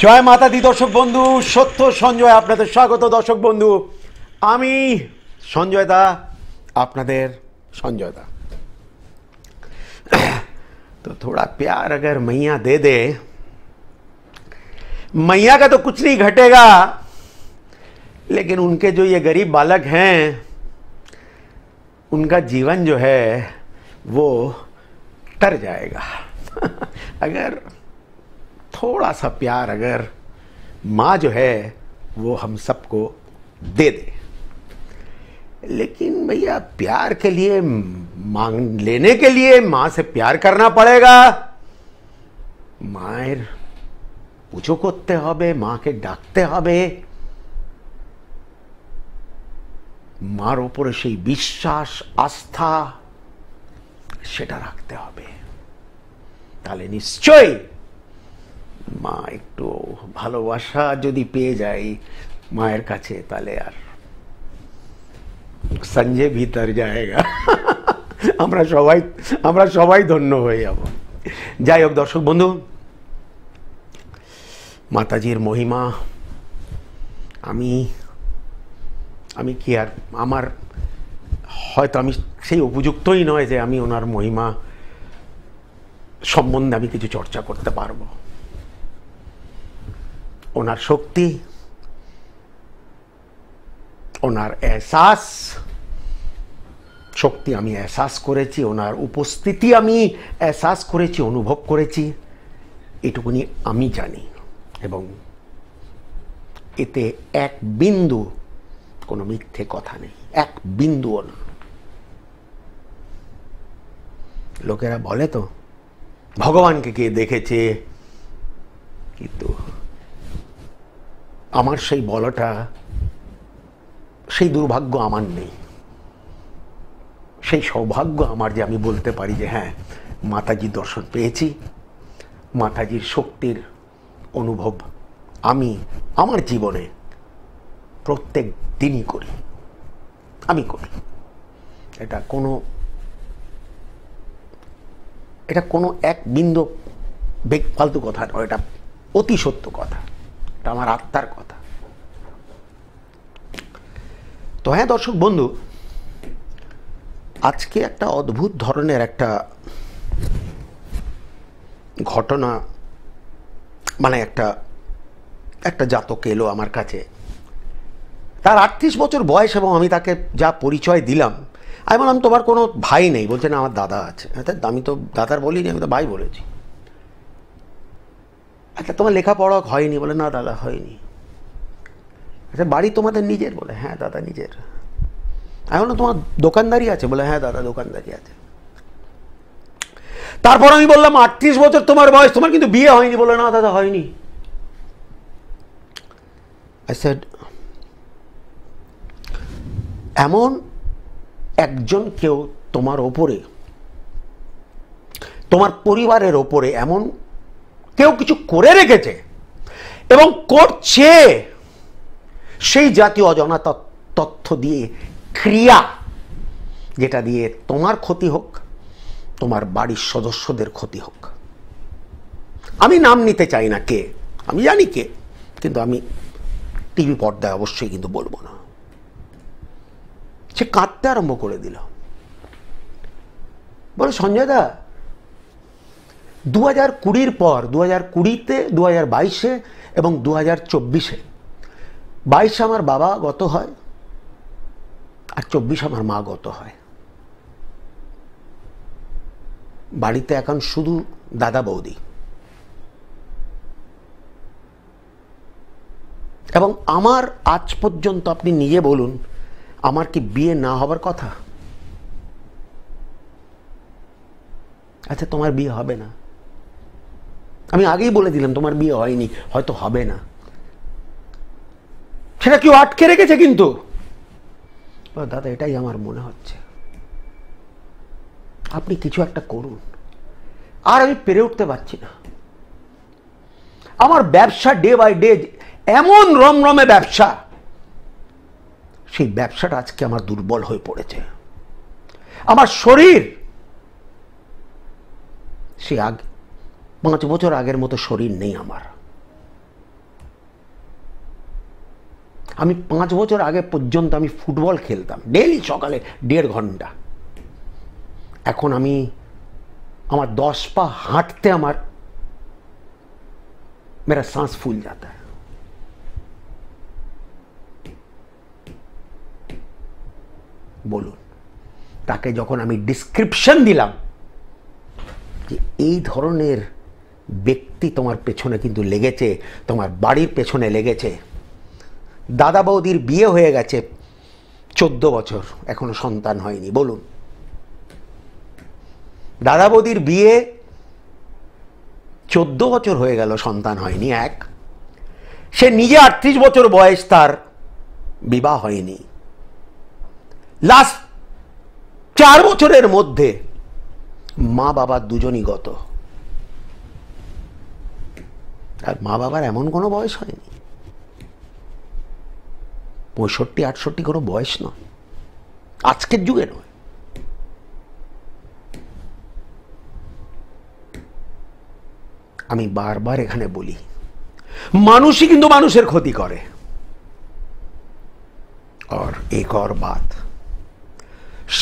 জয় মাতা দি দর্শক বন্ধু, সত্য সঞ্জয় আপনাদের স্বাগত। দর্শক বন্ধু, আমি সঞ্জয় দা, আপনাদের संजय दा। तो थोड़ा प्यार अगर मैया दे दे, मैया का तो कुछ नहीं घटेगा, लेकिन उनके जो ये गरीब बालक हैं उनका जीवन जो है वो तर जाएगा। अगर थोड़ा सा प्यार अगर माँ जो है वो हम सबको दे दे। लेकिन भैया प्यार के लिए मांग लेने के लिए माँ से प्यार करना पड़ेगा। माয়ের পুজো করতে হবে, মাকে ডাকতে হবে, মার উপরে সেই বিশ্বাস আস্থা সেটা রাখতে হবে। তাহলে নিশ্চয়ই মা একটু ভালোবাসা যদি পেয়ে যায় মায়ের কাছে, তাহলে আর संजय भी तर जाएगा। আমরা সবাই ধন্য হয়ে যাব। যাই হোক দর্শক বন্ধু, মাতাজির মহিমা আমি কি আর, আমার হয়তো আমি সেই উপযুক্তই নয় যে আমি ওনার মহিমা সম্বন্ধে আমি কিছু চর্চা করতে পারবো। ওনার শক্তি, ওনার এহসাস, শক্তি আমি এহসাস করেছি, ওনার উপস্থিতি আমি এহসাস করেছি, অনুভব করেছি, এটুকুনি আমি জানি। এবং এতে এক বিন্দু কোনো মিথ্যে কথা নেই, এক বিন্দুও না। লোকেরা বলে তো ভগবানকে কে দেখেছে, কিন্তু আমার সেই বলাটা, সেই দুর্ভাগ্য আমার নেই। সেই সৌভাগ্য আমার যে আমি বলতে পারি যে হ্যাঁ, মাতাজির দর্শন পেয়েছি, মাতাজির শক্তির অনুভব আমি আমার জীবনে প্রত্যেক দিনই করি, আমি করি। এটা কোনো এক বিন্দু ফালতু কথা নয়, এটা অতি সত্য কথা, এটা আমার আত্মার কথা। তো হ্যাঁ দর্শক বন্ধু, আজকে একটা অদ্ভুত ধরনের একটা ঘটনা, মানে একটা জাতক এলো আমার কাছে। তার 38 বছর বয়স এবং আমি তাকে যা পরিচয় দিলাম, আমি বললাম তোমার কোনো ভাই নেই? বলছে না, আমার দাদা আছে। আমি তো দাদার বলিনি, আমি তো ভাই বলেছি। আচ্ছা তোমার লেখাপড়া হয়নি? বলে না দাদা হয়নি। আচ্ছা বাড়ি তোমাদের নিজের? বলে হ্যাঁ দাদা নিজের। আমি বললাম তোমার দোকানদারি আছে? বলে হ্যাঁ দাদা দোকানদারি আছে। তারপর আমি বললাম 38 বছর তোমার বয়স, তোমার কিন্তু বিয়ে হয়নি? বলে না দাদা হয়নি। I said, এমন একজন কেউ তোমার ওপরে, তোমার পরিবারের ওপরে এমন কেউ কিছু করে রেখেছে এবং করছে, সেই জাতীয় অজানা তথ্য দিয়ে ক্রিয়া, যেটা দিয়ে তোমার ক্ষতি হোক, তোমার বাড়ির সদস্যদের ক্ষতি হোক। আমি নাম নিতে চাই না কে, আমি জানি কে, কিন্তু আমি টিভি পর্দায় অবশ্যই কিন্তু বলবো না। সে কাঁদতে আরম্ভ করে দিল, বলে সঞ্জয় দা 2020 পর 2020-তে, 2022-এ এবং 2024-এ, 22 আমার বাবা গত হয় আর 24 আমার মা গত হয়। বাড়িতে এখন শুধু দাদা বৌদি। এবং আমার আজ পর্যন্ত আপনি নিজে বলুন, আমার কি বিয়ে না হবার কথা? আচ্ছা তোমার বিয়ে হবে না, আমি আগেই বলে দিলাম তোমার বিয়ে হয়নি, হয়তো হবে না। সেটা কেউ আটকে রেখেছে কিন্তু। দাদা এটাই আমার মনে হচ্ছে, আপনি কিছু একটা করুন। আর আমি পেরে উঠতে পারছি না। আমার ব্যবসা ডে বাই ডে এমন রমরমে ব্যবসা, সেই ব্যবসাটা আজকে আমার দুর্বল হয়ে পড়েছে। আমার শরীর সে 5 বছর আগের মতো শরীর নেই আমার। আমি 5 বছর আগে পর্যন্ত আমি ফুটবল খেলতাম ডেইলি সকালে 1.5 ঘন্টা। এখন আমি আমার 10 পা হাঁটতে আমার मेरा सांस फूल जाता है। বলুন, তাকে যখন আমি ডিসক্রিপশন দিলাম যে এই ধরনের ব্যক্তি তোমার পেছনে কিন্তু লেগেছে, তোমার বাড়ির পেছনে লেগেছে, দাদা বৌদির বিয়ে হয়ে গেছে 14 বছর, এখনো সন্তান হয়নি। বলুন, দাদা বৌদির বিয়ে 14 বছর হয়ে গেল, সন্তান হয়নি। এক, সে নিজে 38 বছর বয়স, তার বিবাহ হয়নি। লাস্ট 4 বছরের মধ্যে মা বাবা দুজনই গত। আর মা বাবার এমন কোনো বয়স হয়নি, 65-68 কোনো বয়স নয়, আজকের যুগে নয়। আমি বারবার এখানে বলি, মানুষই কিন্তু মানুষের ক্ষতি করে। और एक और बात,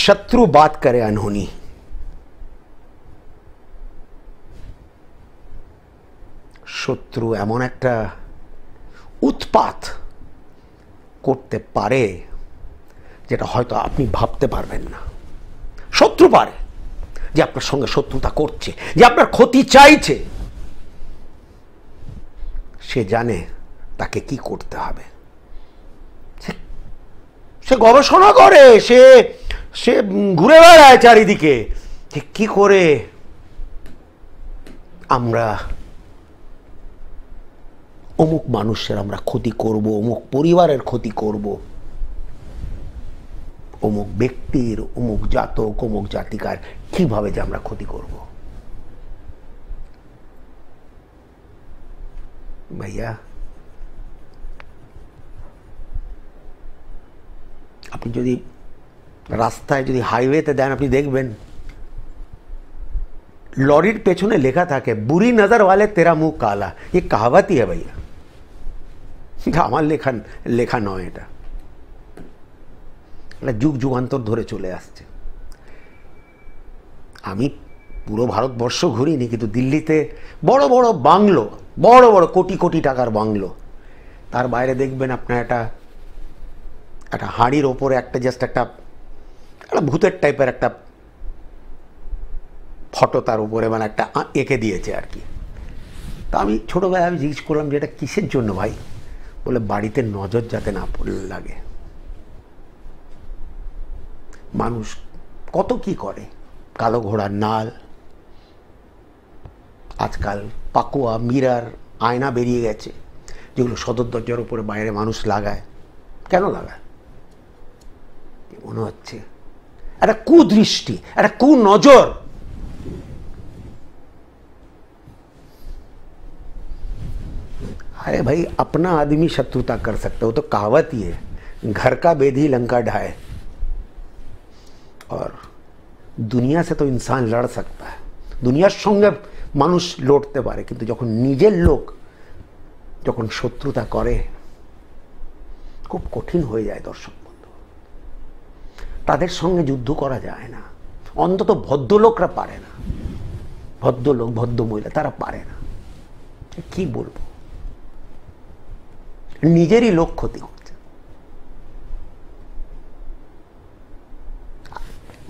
शत्रु बात करे अनहोनी। শত্রু এমন একটা উৎপাত করতে পারে যেটা হয়তো আপনি ভাবতে পারবেন না। শত্রু পারে যে আপনার সঙ্গে শত্রুতা করছে, যে আপনার ক্ষতি চাইছে। সে জানে তাকে কি করতে হবে, সে গবেষণা করে, সে ঘুরে বেড়ায় চারিদিকে যে কি করে আমরা অমুক মানুষের আমরা ক্ষতি করব, অমুক পরিবারের ক্ষতি করব, অমুক ব্যক্তির, অমুক জাতক, অমুক জাতিকার কিভাবে যে আমরা ক্ষতি করব। ভাইয়া, আপনি যদি রাস্তায়, যদি হাইওয়েতে দেন, আপনি দেখবেন লরির পেছনে লেখা থাকে, বুরি নজর ওয়ালে তেরা মুখ কালা। ये कहावत ही है भैया, আমার লেখা নয়, এটা যুগ যুগান্তর ধরে চলে আসছে। আমি পুরো ভারতবর্ষ ঘুরিনি, কিন্তু দিল্লিতে বড় বড় বাংলো, বড় বড় কোটি কোটি টাকার বাংলো, তার বাইরে দেখবেন আপনার একটা হাঁড়ির ওপরে একটা জাস্ট একটা ভূতের টাইপের একটা ফটো তার উপরে, মানে একটা এঁকে দিয়েছে আর কি। তা আমি ছোটোবেলায় আমি জিজ্ঞেস করলাম যে এটা কিসের জন্য ভাই? বলে বাড়িতে নজর যাতে না লাগে। মানুষ কত কি করে, কালো ঘোড়ার নাল, আজকাল পাকুয়া মিরার আয়না বেরিয়ে গেছে, যেগুলো সদর দরজার উপরে বাইরে মানুষ লাগায়। কেন লাগায়? মনে হচ্ছে একটা কুদৃষ্টি, একটা কুনজর। अरे भाई, अपना आदमी शत्रुता कर सकता है, वो तो कहावत ही है, घर का बेदी लंका ढाए। और दुनिया से तो इंसान लड़ सकता है, दुनियार संगे मानुष लड़ते पारे, किन्तु जखन निजेर लोक जखन शत्रुता करे खूब कठिन हो जाए। दर्शक बंधु, तादेर संगे युद्ध करा जाए ना, अंतत भद्रलोकरा पारे ना, भद्रलोक भद्र महिला तारा पारे ना। कि बोलबो, নিজেরই লোক ক্ষতি করছে।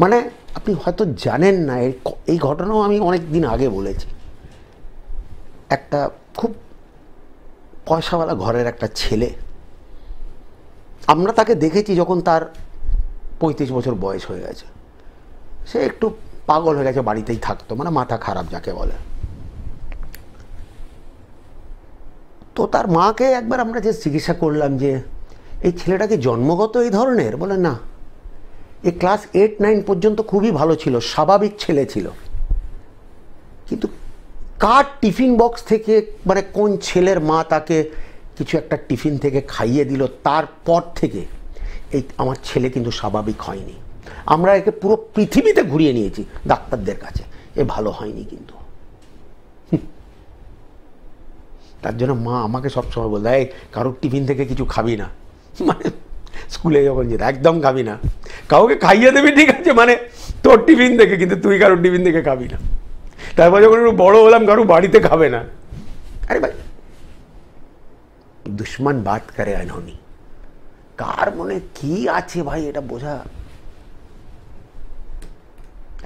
মানে আপনি হয়তো জানেন না, এই ঘটনাও আমি অনেক দিন আগে বলেছি। একটা খুব পয়সাওয়ালা ঘরের একটা ছেলে, আমরা তাকে দেখেছি যখন তার 35 বছর বয়স হয়ে গেছে। সে একটু পাগল হয়ে গেছে, বাড়িতেই থাকতো, মানে মাথা খারাপ যাকে বলে। তো তার মাকে একবার আমরা যে চিকিৎসা করলাম যে এই ছেলেটা কি জন্মগত এই ধরনের? বলে না, এ ক্লাস 8-9 পর্যন্ত খুবই ভালো ছিল, স্বাভাবিক ছেলে ছিল, কিন্তু কার টিফিন বক্স থেকে, মানে কোন ছেলের মা তাকে কিছু একটা টিফিন থেকে খাইয়ে দিল, তারপর থেকে এই আমার ছেলে কিন্তু স্বাভাবিক হয়নি। আমরা একে পুরো পৃথিবীতে ঘুরিয়ে নিয়েছি ডাক্তারদের কাছে, এ ভালো হয়নি। কিন্তু তার জন্য মা আমাকে সবসময় বলে, এই কারোর টিফিন থেকে কিছু খাবি না, মানে স্কুলে যখন যেত একদম খাবি না, কাউকে খাইয়ে দেবি ঠিক আছে, মানে তোর টিফিন দেখে, কিন্তু তুই কারোর টিফিন দেখে খাবি না। তারপর যখন একটু বড় হলাম কারো বাড়িতে খাবে না। আরে ভাই দুশ্মন বাত করে আনহনি, কার মনে কি আছে ভাই এটা বোঝা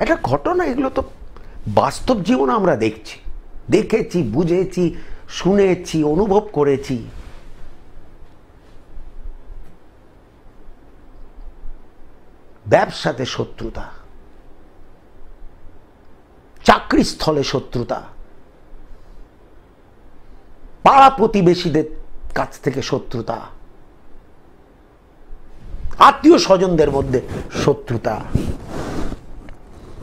একটা ঘটনা। এগুলো তো বাস্তব জীবন আমরা দেখছি, দেখেছি, বুঝেছি, শুনেছি, অনুভব করেছি। ব্যবসাতে শত্রুতা, চাকরিস্থলে শত্রুতা, পাড়া প্রতিবেশীদের কাছ থেকে শত্রুতা, আত্মীয় স্বজনদের মধ্যে শত্রুতা।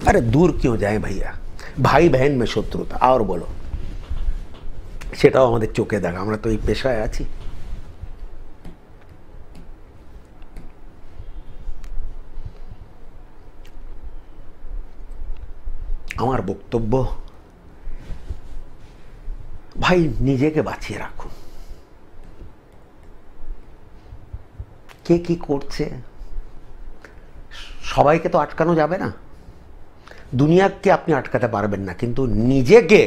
अरे दूर क्यों जाए भैया, भाई बहन में शत्रुता। और बोलो, সেটাও আমাদের চোখে দেখা, আমরা তো এই পেশায় আছি। আমার বক্তব্য, ভাই নিজেকে বাঁচিয়ে রাখুন। কে কি করছে সবাইকে তো আটকানো যাবে না, দুনিয়াকে আপনি আটকাতে পারবেন না, কিন্তু নিজেকে,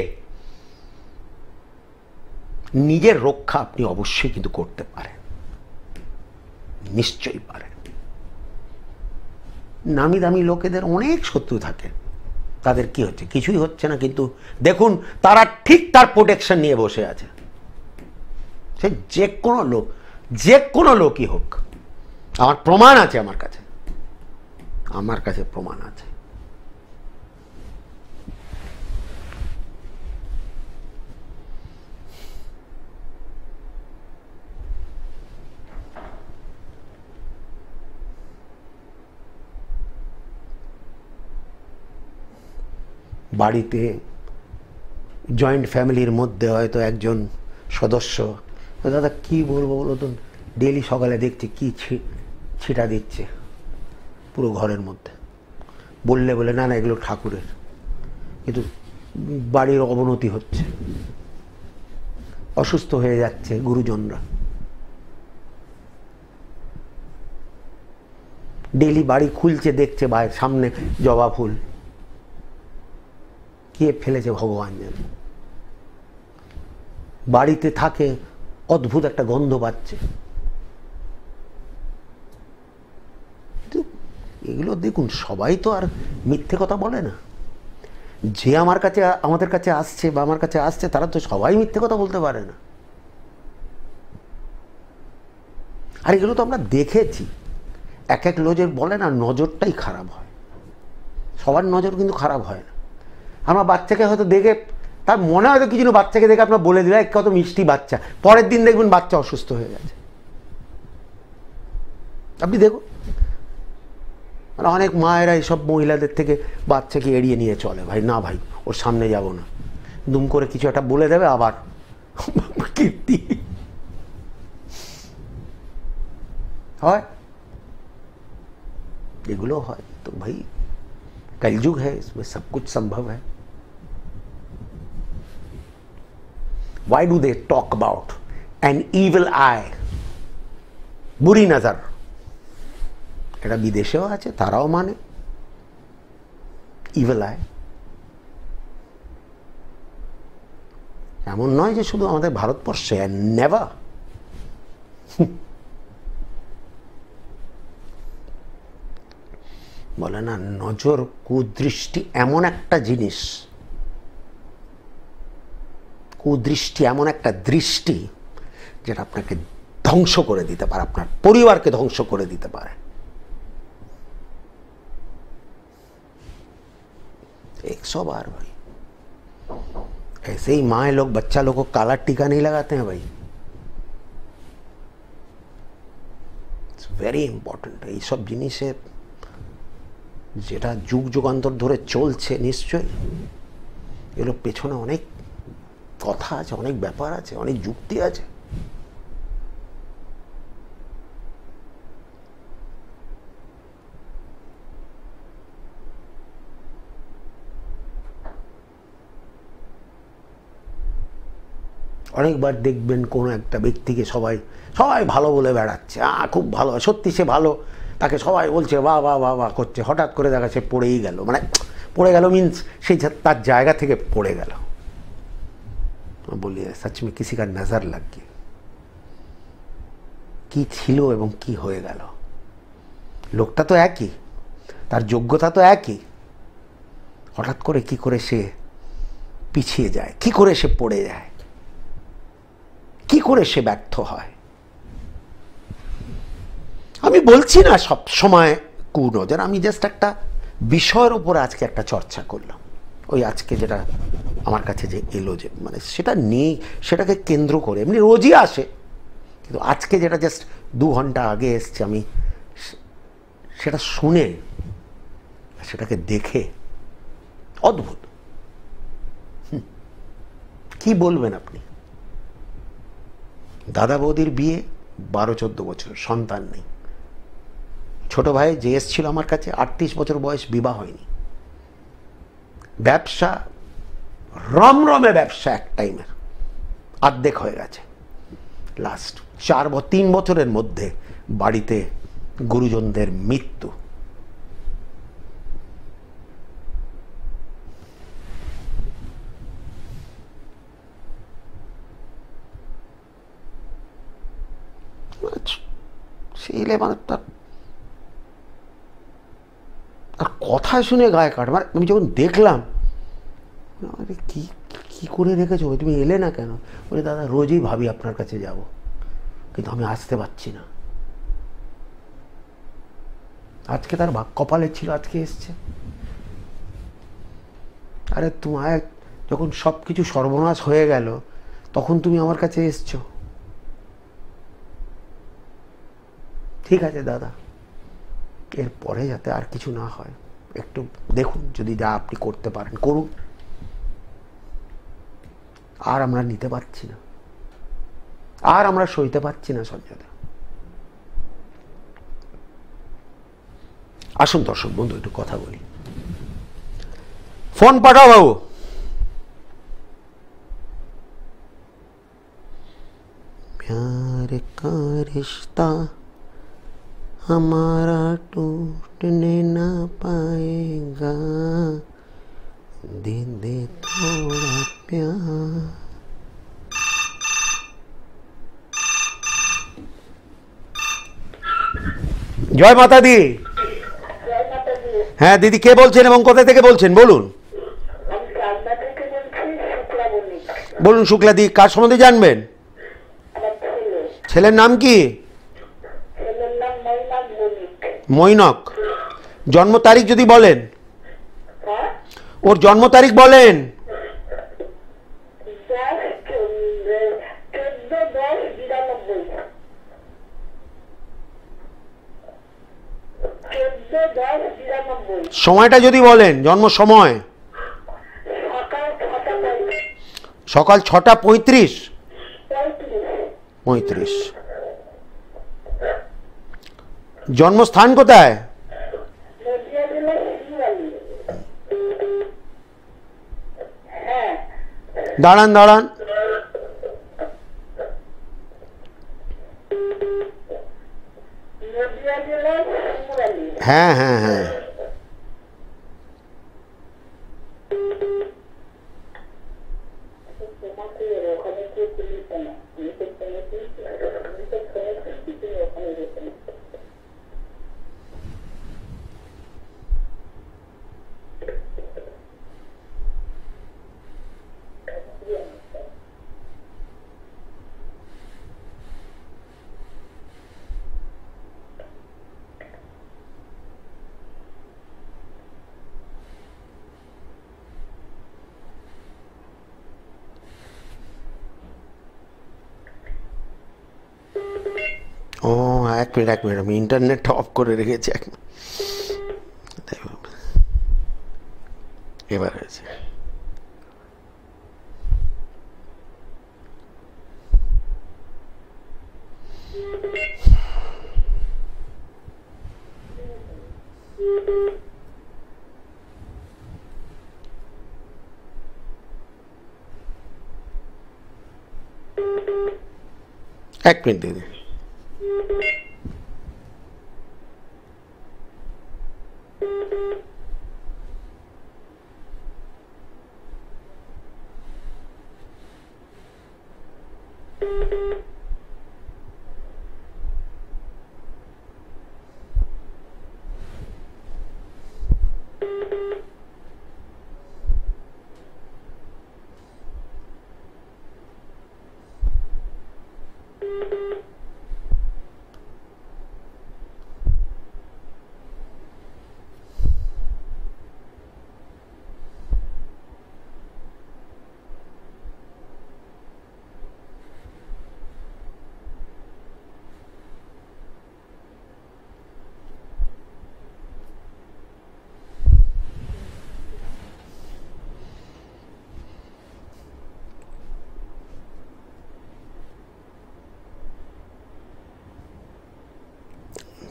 নিজের রক্ষা আপনি অবশ্যই কিন্তু করতে পারেন, নিশ্চয়ই পারেন। নামি দামি লোকেদের অনেক শত্রু থাকে, তাদের কি হচ্ছে, কিছুই হচ্ছে না, কিন্তু দেখুন তারা ঠিক তার প্রোটেকশন নিয়ে বসে আছে। সে যে কোনো লোক, যে কোনো লোকই হোক, আমার প্রমাণ আছে, আমার কাছে প্রমাণ আছে। বাড়িতে জয়েন্ট ফ্যামিলির মধ্যে হয়তো একজন সদস্য, দাদা কি বলবো বলো তো, ডেলি সকালে দেখছি কি ছিটা দিচ্ছে পুরো ঘরের মধ্যে, বললে বলে না না এগুলো ঠাকুরের, কিন্তু বাড়ির অবনতি হচ্ছে, অসুস্থ হয়ে যাচ্ছে গুরুজনরা। ডেলি বাড়ি খুলছে, দেখছে বাইরের সামনে জবা ফুল, কে ফেলেছে ভগবান জানে। বাড়িতে থাকে, অদ্ভুত একটা গন্ধ পাচ্ছে। এগুলো দেখুন, সবাই তো আর মিথ্যে কথা বলে না। যে আমাদের কাছে আসছে বা আমার কাছে আসছে, তারা তো সবাই মিথ্যে কথা বলতে পারে না। আর এগুলো তো আমরা দেখেছি, এক এক লোকের বলে না নজরটাই খারাপ হয়, সবার নজর কিন্তু খারাপ হয় না। আমরা বাচ্চাকে হয়তো দেখে, তার মনে হয়তো কিছু না, বাচ্চাকে দেখে আপনার বলে দিলে কত মিষ্টি বাচ্চা, পরের দিন দেখবেন বাচ্চা অসুস্থ হয়ে গেছে। আপনি দেখুন, মানে অনেক মায়েরা এইসব মহিলাদের থেকে বাচ্চাকে এড়িয়ে নিয়ে চলে, ভাই না ভাই ওর সামনে যাব না, দুম করে কিছু একটা বলে দেবে, আবার কীর্তি হয়, এগুলো হয়। তো ভাই कलयुग है, इसमें सब कुछ संभव है। Why do they talk about an evil eye? बुरी नजर, এটা বিদেশেও আছে, তারাও মানে ইভিল আই। এমন নয় যে শুধু আমাদের ভারতবর্ষে, নেভার। বলে না নজর, কুদৃষ্টি এমন একটা জিনিস, কুদৃষ্টি এমন একটা দৃষ্টি যেটা আপনাকে ধ্বংস করে দিতে পারে, আপনার পরিবারকে ধ্বংস করে দিতে পারে। 100 बार भाई, ऐसे ही माँ लोग बच्चा लोग को काला टीका नहीं लगाते हैं भाई। It's very important. এই সব জিনিসে যেটা যুগ যুগান্তর ধরে চলছে, নিশ্চয়ই এগুলোর পেছনে অনেক কথা আছে, অনেক ব্যাপার আছে, অনেক যুক্তি আছে। অনেকবার দেখবেন কোনো একটা ব্যক্তিকে সবাই সবাই ভালো বলে বেড়াচ্ছে, খুব ভালো, সত্যি সে ভালো, তাকে সবাই বলছে বাহ বাহ বাহ বাহ করছে, হঠাৎ করে দেখা সে পড়েই গেল, মানে পড়ে গেল মিন্স সেই তার জায়গা থেকে পড়ে গেল। বলি সচ মে কিসি কা নজর লাগ গই, কি ছিল এবং কি হয়ে গেল। লোকটা তো একই, তার যোগ্যতা তো একই, হঠাৎ করে কি করে সে পিছিয়ে যায়, কি করে সে পড়ে যায়, কি করে সে ব্যর্থ হয়। আমি বলছি না সব সময় কুনজর, আমি জাস্ট একটা বিষয়ের উপরে আজকে একটা চর্চা করলাম। ওই আজকে যেটা আমার কাছে যে এলো, যে মানে সেটা নেই, সেটাকে কেন্দ্র করে, এমনি রোজই আসে, কিন্তু আজকে যেটা জাস্ট 2 ঘন্টা আগে এসছে, আমি সেটা শুনে সেটাকে দেখে অদ্ভুত। কি বলবেন আপনি? দাদা বৌদির বিয়ে 12-14 বছর, সন্তান নেই। ছোট ভাই যে এসেছিল আমার কাছে 38 বছর বয়স, বিবাহ হয়নি। ব্যবসা রমরমে ব্যবসা, এক টাইমের অর্ধেক হয়ে গেছে। লাস্ট 3 বছরের মধ্যে বাড়িতে গুরুজনদের মৃত্যু। ছেলে মানে আর কথা শুনে গায়ে কাট, মানে আমি যখন দেখলাম, কি কি করে রেখেছো, তুমি এলে না কেন? বলে দাদা রোজই ভাবি আপনার কাছে যাব, কিন্তু আমি আসতে পারছি না। আজকে তার কপালে ছিল, আজকে এসছে। আরে তোমায় যখন সব কিছু সর্বনাশ হয়ে গেল, তখন তুমি আমার কাছে এসছো। ঠিক আছে দাদা, এরপরে যাতে আর কিছু না হয় একটু দেখুন, যদি যা আপনি করতে পারেন করুন। আর আমরা নিতে পারছি না, আর আমরা সইতে পারছি না সঞ্জয়দা। আসুন দর্শক বন্ধু একটু কথা বলি। ফোন পাঠাও বাবু। प्यार का रिश्ता हमारा टूटने ना पाएगा, दे दे थोड़ा प्यार। জয় মাতা দি। হ্যাঁ দিদি, কে বলছেন এবং কোথা থেকে বলছেন বলুন? বলুন শুক্লা দি, কার সম্বন্ধে জানবেন? ছেলের নাম কি? মৈনক। জন্ম তারিখ যদি বলেন, ওর জন্ম তারিখ বলেন। সময়টা যদি বলেন, জন্ম সময়। সকাল 6:35। জন্মস্থান কোথায়? দাঁড়ান দাঁড়ান, হ্যাঁ হ্যাঁ হ্যাঁ, ও এক মিনিট আমি ইন্টারনেটটা অফ করে রেখেছি, এক মিনিট। এবার হয়েছে। এক মিনিট দিদি।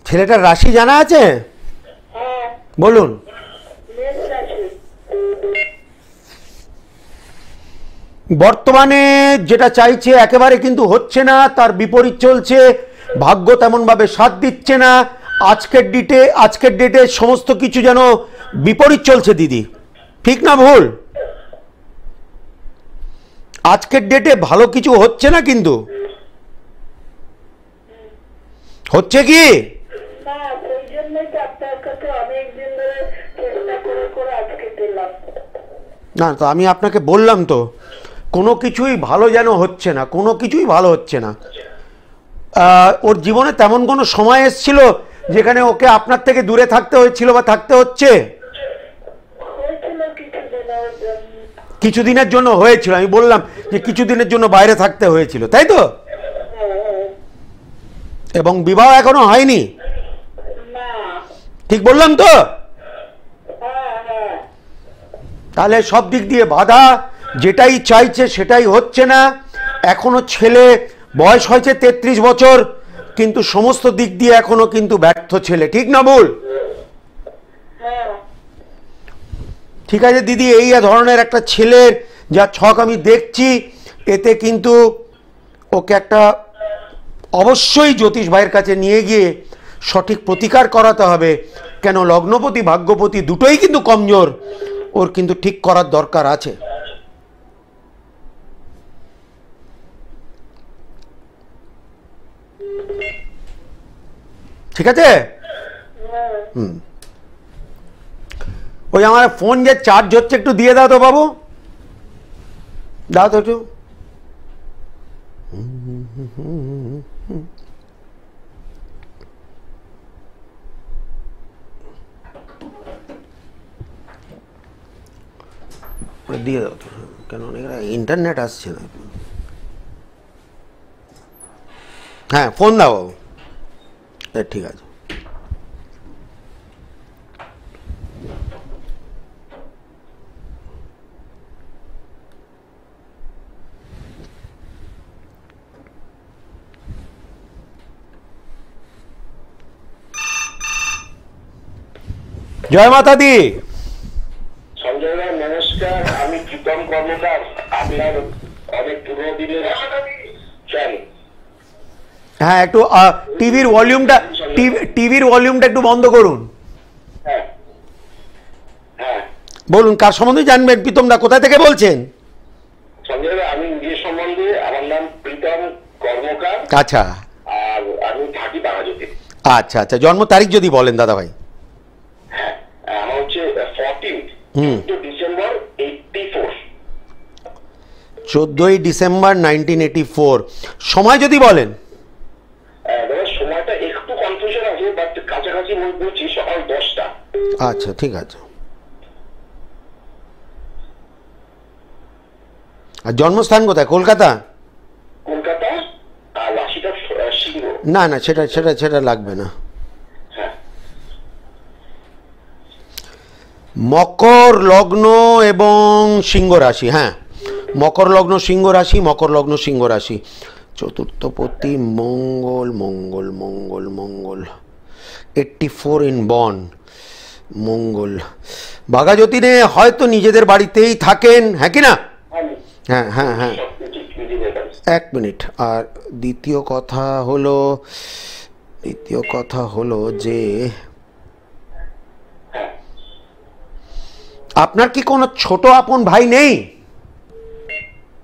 ছেলেটার রাশি জানা আছে? বলুন। বর্তমানে যেটা চাইছে একেবারে কিন্তু হচ্ছে না, তার বিপরীত চলছে, ভাগ্য তেমন ভাবে সাথ দিচ্ছে না। আজকের ডেটে সমস্ত কিছু যেন বিপরীত চলছে দিদি, ঠিক না ভুল? আজকের ডেটে ভালো কিছু হচ্ছে না, কিন্তু হচ্ছে কি না? তো আমি আপনাকে বললাম তো, কোনো কিছুই ভালো যেন হচ্ছে না, কোনো কিছুই ভালো হচ্ছে না। ওর জীবনে তেমন কোনো সময় এসেছিল যেখানে ওকে আপনার থেকে দূরে থাকতে হয়েছিল বা থাকতে হচ্ছে? কিছুদিনের জন্য হয়েছিল, আমি বললাম যে কিছুদিনের জন্য বাইরে থাকতে হয়েছিল, তাই তো? এবং বিবাহ এখনো হয়নি, ঠিক বললাম তো? তাহলে সব দিক দিয়ে বাধা, যেটাই চাইছে সেটাই হচ্ছে না। এখনো ছেলে, বয়স হয়েছে 33 বছর, কিন্তু সমস্ত দিক দিয়ে এখনো কিন্তু ব্যর্থ ছেলে, ঠিক না ভুল? ঠিক আছে দিদি, এই ধরনের একটা ছেলের যা ছক আমি দেখছি, এতে কিন্তু ওকে একটা অবশ্যই জ্যোতিষ ভাইয়ের কাছে নিয়ে গিয়ে সঠিক প্রতিকার করাতে হবে। কেন, লগ্নপতি ভাগ্যপতি দুটোই কিন্তু কমজোর, ওর কিন্তু ঠিক করার দরকার আছে। ঠিক আছে? ওই আমার ফোন যে চার্জ হচ্ছে একটু দিয়ে দাও তো বাবু, দাও তো একটু। দিয়ে দাও তো, কেন ইন্টারনেট আসছে না। হ্যাঁ, ফোন দাও বাবু। ঠিক আছে। জয় মাতা দি। সঞ্জয় দা নমস্কার, আমি প্রীতম কর্মকার, আপনার অনেক পুরো দিনের ফ্যান। হ্যাঁ, একটু টিভির ভলিউমটা একটু বন্ধ করুন। হ্যাঁ হ্যাঁ, বলুন, কার সম্বন্ধে জানবেন? প্রীতম দা কোথা থেকে বলছেন? সঞ্জয় দা, আমি নিজের সম্বন্ধে, আমার নাম প্রীতম কর্মকার। আচ্ছা, আর আমি থাকি বাঘাযতীনে। আচ্ছা আচ্ছা, জন্ম তারিখ যদি বলেন দাদা ভাই। হ্যাঁ, আমার হচ্ছে 14 ডিসেম্বর 84। 14ই ডিসেম্বর 1984। সময় যদি বলেন। দাদা, সময়টা একটু কনফিউশন আছে, বাট কাছাকাছি বলছি সকাল 10টা। আচ্ছা, ঠিক আছে। আর জন্মস্থান কোথায়? কলকাতা? কলকাতা। আর রাশিটা সিংহ। না না, সেটা লাগবে না। মকর লগ্ন এবং সিংহ রাশি। হ্যাঁ, মকর লগ্ন সিংহ রাশি, মকর লগ্ন সিংহ রাশি। চতুর্থপতি মঙ্গল মঙ্গল মঙ্গল মঙ্গল 84 ইন বন মঙ্গল। বাঘাযতীনে হয়তো নিজেদের বাড়িতেই থাকেন, হ্যাঁ কি না? হ্যাঁ হ্যাঁ হ্যাঁ। এক মিনিট। আর দ্বিতীয় কথা হলো যে হ্যাঁ, আপনার কি কোনো ছোট আপন ভাই নেই?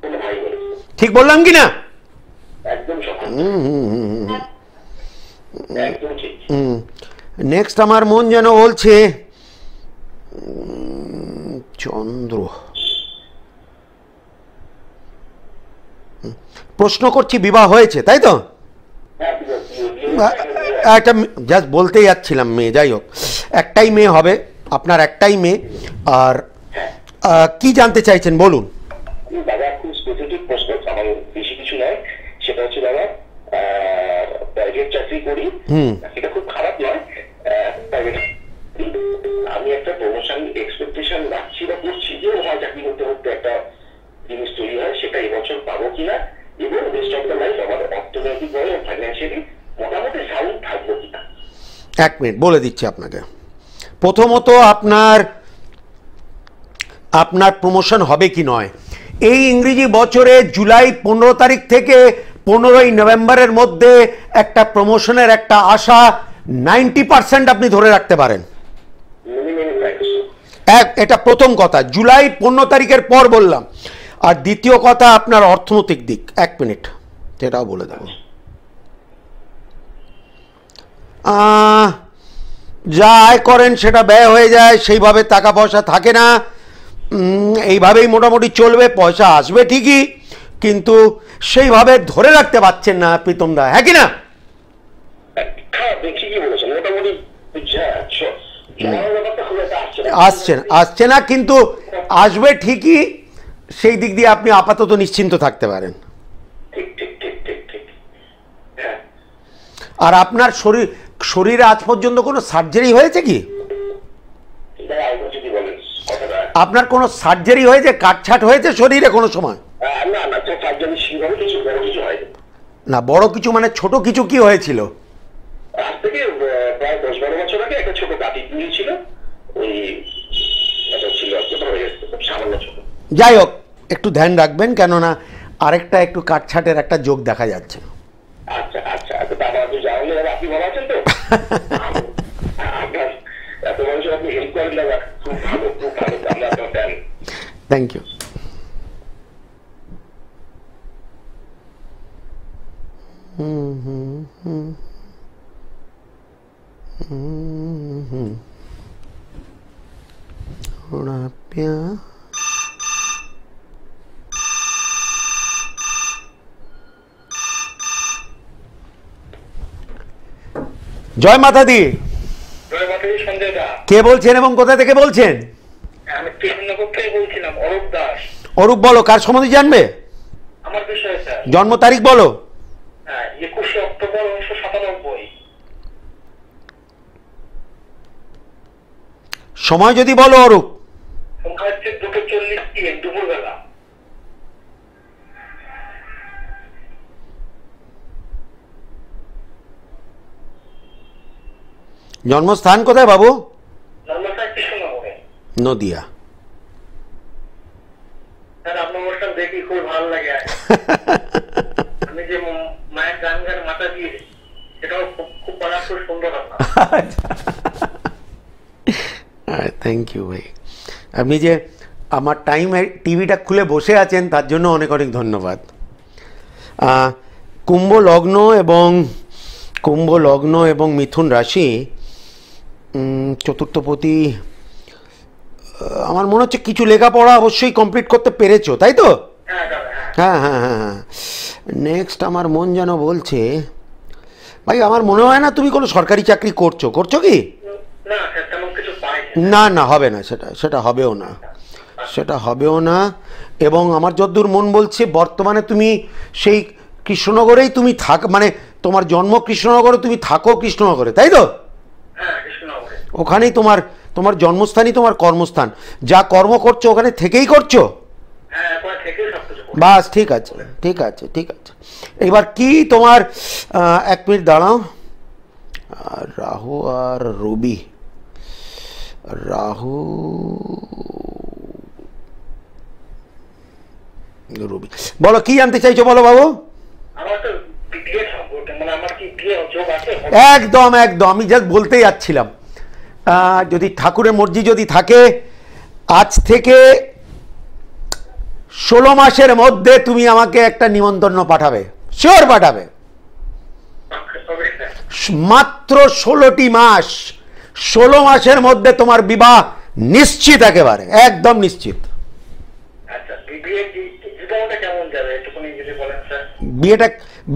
কোনো ভাই বলেছে, ঠিক বললাম কি না? একদম সঠিক, একদম ঠিক। নেক্সট আমার মন যেন বলছে চন্দ্র। প্রশ্ন করছি, বিবাহ হয়েছে তাই তো? হ্যাঁ, বিয়ে একটা জাস্ট বলতে যাচ্ছিলাম মেয়ে, যাই হোক একটাই মেয়ে হবে আপনার, একটাই মেয়ে। আর কি জানতে চাইছেন বলুন। দাদা খুব স্পেসিফিক প্রশ্ন, আমার বেশি কিছু নয়। সেটা হচ্ছে দাদা, প্রাইভেট চাকরি করি, এটা খুব খারাপ নয়, প্রাইভেট। আমি একটা প্রমোশন এক্সপেকটেশন রাখছি বা করছি যে হয় চাকরি করতে করতে একটা জিনিস তৈরি হয়, সেটা এবছর পাবো কিনা, এবং রেস্ট অফ দ্য লাইফ আমার অর্থনৈতিকভাবে ফাইন্যান্সিয়ালি মোটামুটি সাউন্ড থাকবো কিনা। এক মিনিট বলে দিচ্ছি আপনাকে। প্রথমত আপনার প্রমোশন হবে কি নয়, এই ইংরেজি বছরে জুলাই 15 তারিখ থেকে 15ই নভেম্বরের মধ্যে একটা প্রমোশনের একটা আশা 90% আপনি ধরে রাখতে পারেন। এটা প্রথম কথা, জুলাই 15 তারিখের পর বললাম। আর দ্বিতীয় কথা আপনার অর্থনৈতিক দিক, এক মিনিট সেটাও বলে দেব। যা আয় করেন সেটা ব্যয় হয়ে যায়, সেইভাবে টাকা পয়সা থাকে না, এইভাবেই মোটামুটি চলবে, পয়সা আসবে ঠিকই কিন্তু সেইভাবে ধরে রাখতে পারছেন না প্রীতম দা, হ্যাঁ কি না? আসছে না কিন্তু আসবে ঠিকই, সেই দিক দিয়ে আপনি আপাতত নিশ্চিন্ত থাকতে পারেন। আর আপনার শরীরে আজ পর্যন্ত কোনো সার্জারি হয়েছে কি? আপনার কোনো সার্জারি হয়েছে, কাটছাট হয়েছে শরীরে কোনো সময়? না, বড় কিছু মানে ছোট কিছু কি হয়েছিল? আজ থেকে প্রায় 10-12 বছর আগে একটা ছোট কাটি ছিল, ওই ছিল খুব সামান্য ছোট। যাই হোক একটু ধ্যান রাখবেন, কেননা আরেকটা একটু কাটছাটের একটা যোগ দেখা যাচ্ছে। আচ্ছা আচ্ছা, আপনি ভালো আছেন তো? আপনার এত মানুষ আপনি হেল্প করেন, খুব ভালো, খুব ভালো। Thank you. জয় মাতা দি। সঞ্জয় দা কে বলছেন এবং কোথা থেকে বলছেন? আমি কৃষ্ণনগর থেকে বলছিলাম, অরূপ দাস। অরূপ বলো, কার সম্বন্ধে জানবে? আমার বিষয়ে স্যার। জন্ম তারিখ বলো। 21 অক্টোবর 1997। সময় যদি বলো অরূপ। সময় হচ্ছে 2:40 PM দুপুরবেলা। জন্মস্থান কোথায় বাবু? জন্মস্থান কৃষ্ণনগরে। নদিয়া। স্যার আপনার অনুষ্ঠান দেখি খুব ভালো লাগে। আমি যে মায়ের গান মাথা দিয়ে, সেটাও খুব খুব সুন্দর আপনার। থ্যাংক ইউ ভাই। আপনি যে আমার টাইমে টিভিটা খুলে বসে আছেন তার জন্য অনেক অনেক ধন্যবাদ। কুম্ভ লগ্ন এবং মিথুন রাশি, চতুর্থপতি, আমার মনে হচ্ছে কিছু লেখাপড়া অবশ্যই কমপ্লিট করতে পেরেছো তাই তো? হ্যাঁ হ্যাঁ হ্যাঁ হ্যাঁ। নেক্সট আমার মন যেন বলছে, ভাই আমার মনে হয় না তুমি কোনো সরকারি চাকরি করছো কি? না না, হবে না, সেটা হবেও না। এবং আমার যতদূর মন বলছে বর্তমানে তুমি সেই কৃষ্ণনগরেই তুমি মানে তোমার জন্ম কৃষ্ণনগরে, তুমি থাকো কৃষ্ণনগরে তাই তো? ওখানেই তোমার জন্মস্থানই তোমার কর্মস্থান, যা কর্ম করছো ওখানে থেকেই করছো। বাস, ঠিক আছে। এবার কি তোমার, এক মিনিট দাঁড়াও। রাহু আর রবি, রবি, বলো কি জানতে চাইছো, বলো বাবু। আমার তো বিয়ে সম্পর্কে, মানে আমার কি বিয়ে যোগ আছে? একদম একদম, আমি জাস্ট বলতেই যাচ্ছিলাম, যদি ঠাকুরের মর্জি যদি থাকে, আজ থেকে 16 মাসের মধ্যে তুমি আমাকে একটা নিমন্ত্রণ পাঠাবে, শিওর পাঠাবে। মাত্র 16টি মাস, 16 মাসের মধ্যে তোমার বিবাহ নিশ্চিত, একেবারে একদম নিশ্চিত। বিয়েটা,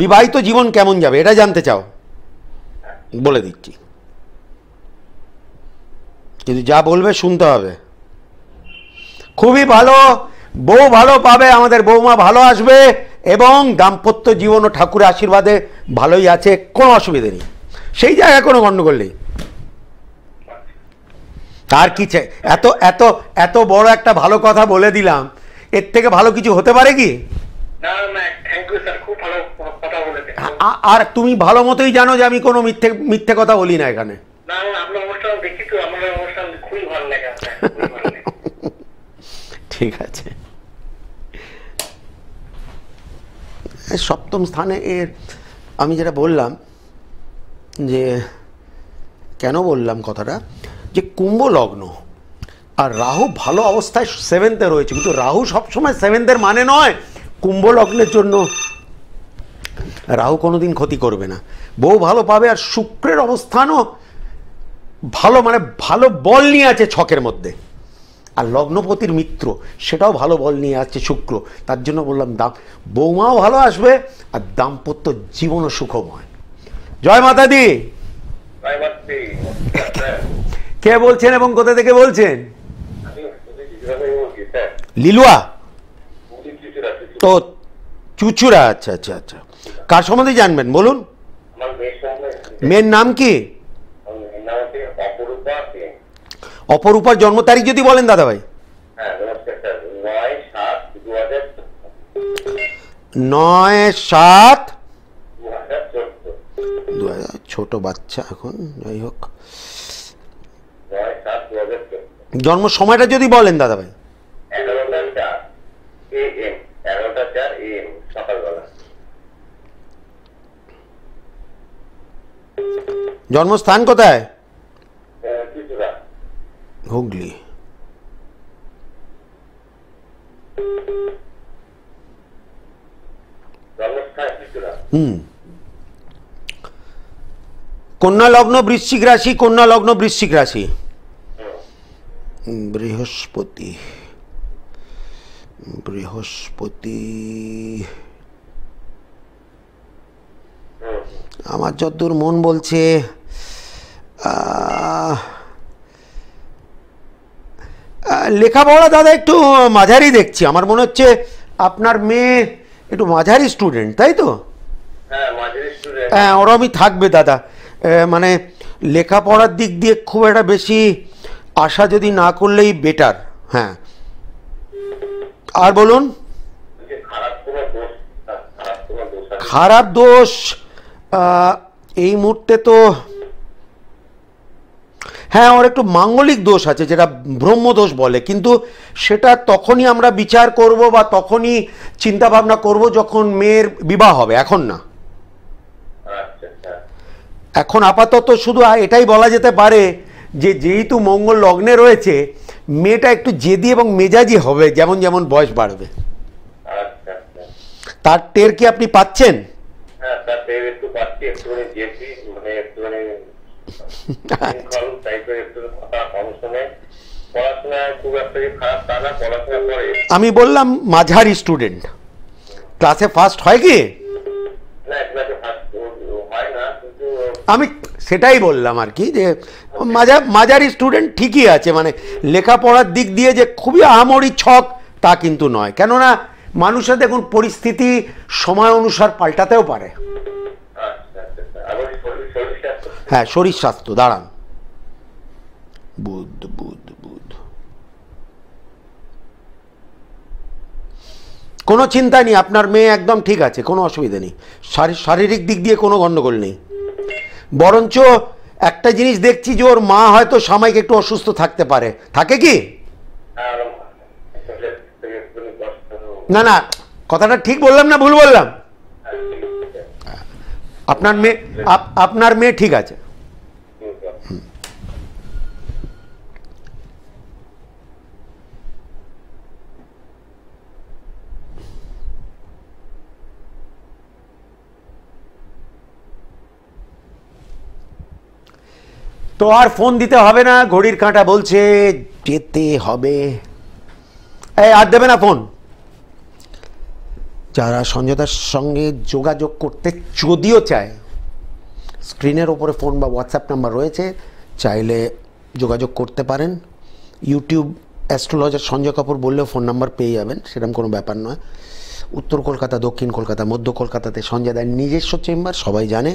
বিবাহিত জীবন কেমন যাবে এটা জানতে চাও? বলে দিচ্ছি, কিন্তু যা বলবে শুনতে হবে। খুবই ভালো, বউ ভালো পাবে, আমাদের বৌমা ভালো আসবে, এবং দাম্পত্য জীবনও ঠাকুরের আশীর্বাদে ভালোই আছে, কোনো অসুবিধা নেই, সেই জায়গায় কোনো গন্ডগোল নেই। তার কি চাই? এত এত এত বড় একটা ভালো কথা বলে দিলাম, এর থেকে ভালো কিছু হতে পারে কি? আর তুমি ভালো মতোই জানো যে আমি কোনো মিথ্যে মিথ্যে কথা বলি না এখানে। ঠিক আছে, সপ্তম স্থানে এর আমি যেটা বললাম, যে কেন বললাম কথাটা, যে কুম্ভ লগ্ন আর রাহু ভালো অবস্থায় 7th রয়েছে, কিন্তু রাহু সবসময় 7th মানে নয়। কুম্ভ লগ্নের জন্য রাহু কোনোদিন ক্ষতি করবে না, বউ ভালো পাবে, আর শুক্রের অবস্থানও ভালো, মানে ভালো বল নিয়ে আছে ছকের মধ্যে, আর লগ্নপতির মিত্র সেটাও ভালো বল নিয়ে আছে শুক্র। তার জন্য বললাম বৌমাও ভালো আসবে, আর দাম্পত্য জীবনও সুখময়। জয় মাতা দি। কে বলছেন এবং কোথা থেকে বলছেন? লিলুয়া, তো চুচুড়া, আচ্ছা আচ্ছা আচ্ছা। কার সম্বন্ধে জানবেন বলুন? মেয়ের নাম কি? অপরূপার জন্ম তারিখ যদি বলেন দাদা ভাই। 9/7/2014। ছোট বাচ্চা এখন, যাই হোক, জন্ম সময়টা যদি বলেন দাদা ভাই। 11:04 AM, 11:04 AM সকালবেলা। জন্মস্থান কোথায়? হুগলি। কন্যা লগ্ন বৃশ্চিক রাশি, কন্যা লগ্ন বৃশ্চিক রাশি। বৃহস্পতি, বৃহস্পতি আমার যতদূর মন বলছে লেখাপড়া দাদা একটু মাঝারি দেখছি, আমার মনে হচ্ছে আপনার মেয়ে একটু মাঝারি স্টুডেন্ট, তাই তো? হ্যাঁ, ওরমই থাকবে দাদা, মানে লেখাপড়ার দিক দিয়ে খুব একটা বেশি আশা যদি না করলেই বেটার। হ্যাঁ, আর বলুন। খারাপ দোষ এই মুহূর্তে তো, হ্যাঁ ওর একটু মাঙ্গলিক দোষ আছে, যেটা ব্রহ্মদোষ বলে, কিন্তু সেটা তখনই আমরা বিচার করব বা তখনই চিন্তা ভাবনা করব যখন মেয়ের বিবাহ হবে, এখন না। এখন আপাতত শুধু এটাই বলা যেতে পারে যে যেহেতু মঙ্গল লগ্নে রয়েছে, মেয়েটা একটু জেদি এবং মেজাজি হবে যেমন যেমন বয়স বাড়বে। তার টের কি আপনি পাচ্ছেন? আমি বললাম মাঝারি স্টুডেন্ট, ক্লাসে ফার্স্ট হয় কি? আমি সেটাই বললাম আর কি, যে মাঝারি স্টুডেন্ট ঠিকই আছে, মানে লেখাপড়ার দিক দিয়ে যে খুবই আহামরি ছক তা কিন্তু নয়, কেননা মানুষের দেখুন পরিস্থিতি সময় অনুসার পাল্টাতেও পারে। হ্যাঁ, শরীর স্বাস্থ্য, দাঁড়ান, বুধ বুধ বুধ, কোনো চিন্তা নেই, আপনার মেয়ে একদম ঠিক আছে, কোনো অসুবিধা নেই, শারীরিক দিক দিয়ে কোনো গন্ডগোল নেই। বরঞ্চ একটা জিনিস দেখছি যে ওর মা হয়তো সাময়িক একটু অসুস্থ থাকতে পারে, থাকে কি? না না, কথাটা ঠিক বললাম না ভুল বললাম? আপনার মেয়ে ঠিক আছে। তো আর ফোন দিতে হবে না, ঘড়ির কাঁটা বলছে যেতে হবে। আর দেবে না ফোন। যারা সঞ্জয়দার সঙ্গে যোগাযোগ করতে যদিও চায়, স্ক্রিনের ওপরে ফোন বা হোয়াটসঅ্যাপ নাম্বার রয়েছে, চাইলে যোগাযোগ করতে পারেন। ইউটিউব অ্যাস্ট্রোলজার সঞ্জয় কাপুর বললেও ফোন নাম্বার পেয়ে যাবেন, সেরকম কোনো ব্যাপার নয়। উত্তর কলকাতা, দক্ষিণ কলকাতা, মধ্য কলকাতাতে সঞ্জয়দার নিজস্ব চেম্বার, সবাই জানে।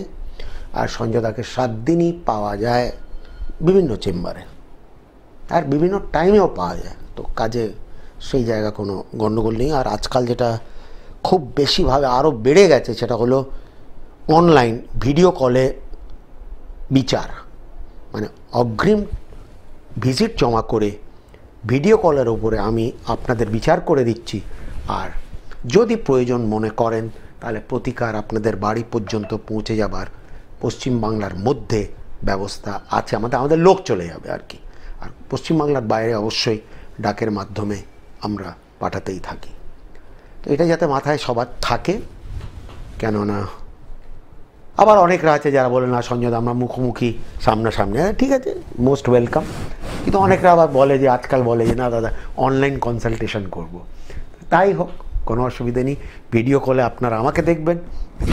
আর সঞ্জয়দাকে 7 দিনই পাওয়া যায় বিভিন্ন চেম্বারে, আর বিভিন্ন টাইমেও পাওয়া যায়। তো কাজে সেই জায়গা কোনো গণ্ডগোল নেই। আর আজকাল যেটা খুব বেশিভাবে আরও বেড়ে গেছে সেটা হলো অনলাইন ভিডিও কলে বিচার, মানে অগ্রিম ভিজিট জমা করে ভিডিও কলের ওপরে আমি আপনাদের বিচার করে দিচ্ছি। আর যদি প্রয়োজন মনে করেন তাহলে প্রতিকার আপনাদের বাড়ি পর্যন্ত পৌঁছে যাবার পশ্চিমবাংলার মধ্যে ব্যবস্থা আছে। আমাদের লোক চলে যাবে আর কি। আর পশ্চিমবাংলার বাইরে অবশ্যই ডাকের মাধ্যমে আমরা পাঠাতেই থাকি। তো এটা যাতে মাথায় সবার থাকে, কেননা আবার অনেকরা আছে যারা বলে না সঞ্জয় আমরা মুখোমুখি সামনাসামনি, ঠিক আছে, মোস্ট ওয়েলকাম। কিন্তু অনেকরা আবার বলে যে আজকাল বলে যে না দাদা অনলাইন কনসালটেশন করব। তাই হোক, কোনো অসুবিধে নেই। ভিডিও কলে আপনারা আমাকে দেখবেন,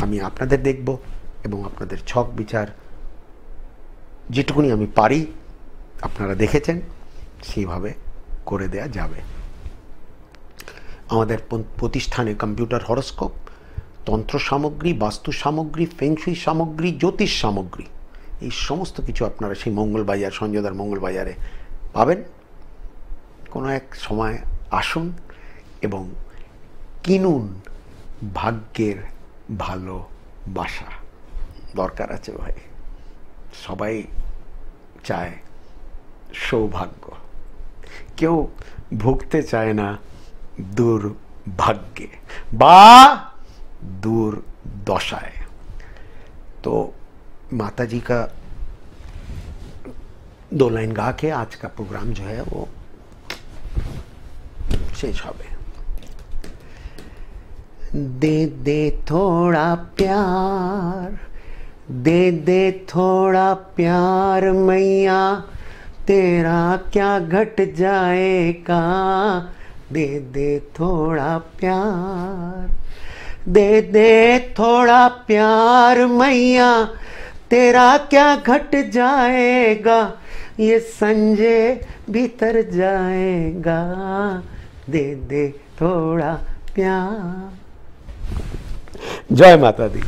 আমি আপনাদের দেখব, এবং আপনাদের ছক বিচার যেটুকুনি আমি পারি আপনারা দেখেছেন সেইভাবে করে দেয়া যাবে। আমাদের প্রতিষ্ঠানে কম্পিউটার হরোস্কোপ, তন্ত্র সামগ্রী, বাস্তু সামগ্রী, ফেংশুই সামগ্রী, জ্যোতিষ সামগ্রী, এই সমস্ত কিছু আপনারা সেই মঙ্গলবাজার, সঞ্জয়দার মঙ্গলবাজারে পাবেন। কোনো এক সময় আসুন এবং কিনুন ভাগ্যের ভালোবাসা। দরকার আছে ভাই, সবাই চায় সৌভাগ্য, কেউ ভুগতে চায় না दुर्भाग्य बा दुर्दशाएं। तो माता जी का 2 लाइन गा के आज का प्रोग्राम जो है वो शेष হবে। दे दे थोड़ा प्यार, दे दे थोड़ा प्यार मैया, तेरा क्या घट जाएगा। दे दे थोड़ा प्यार, दे दे थोड़ा प्यार मैया, तेरा क्या घट जाएगा। ये संजय भीतर जाएगा, दे दे थोड़ा प्यार। जय माता दी।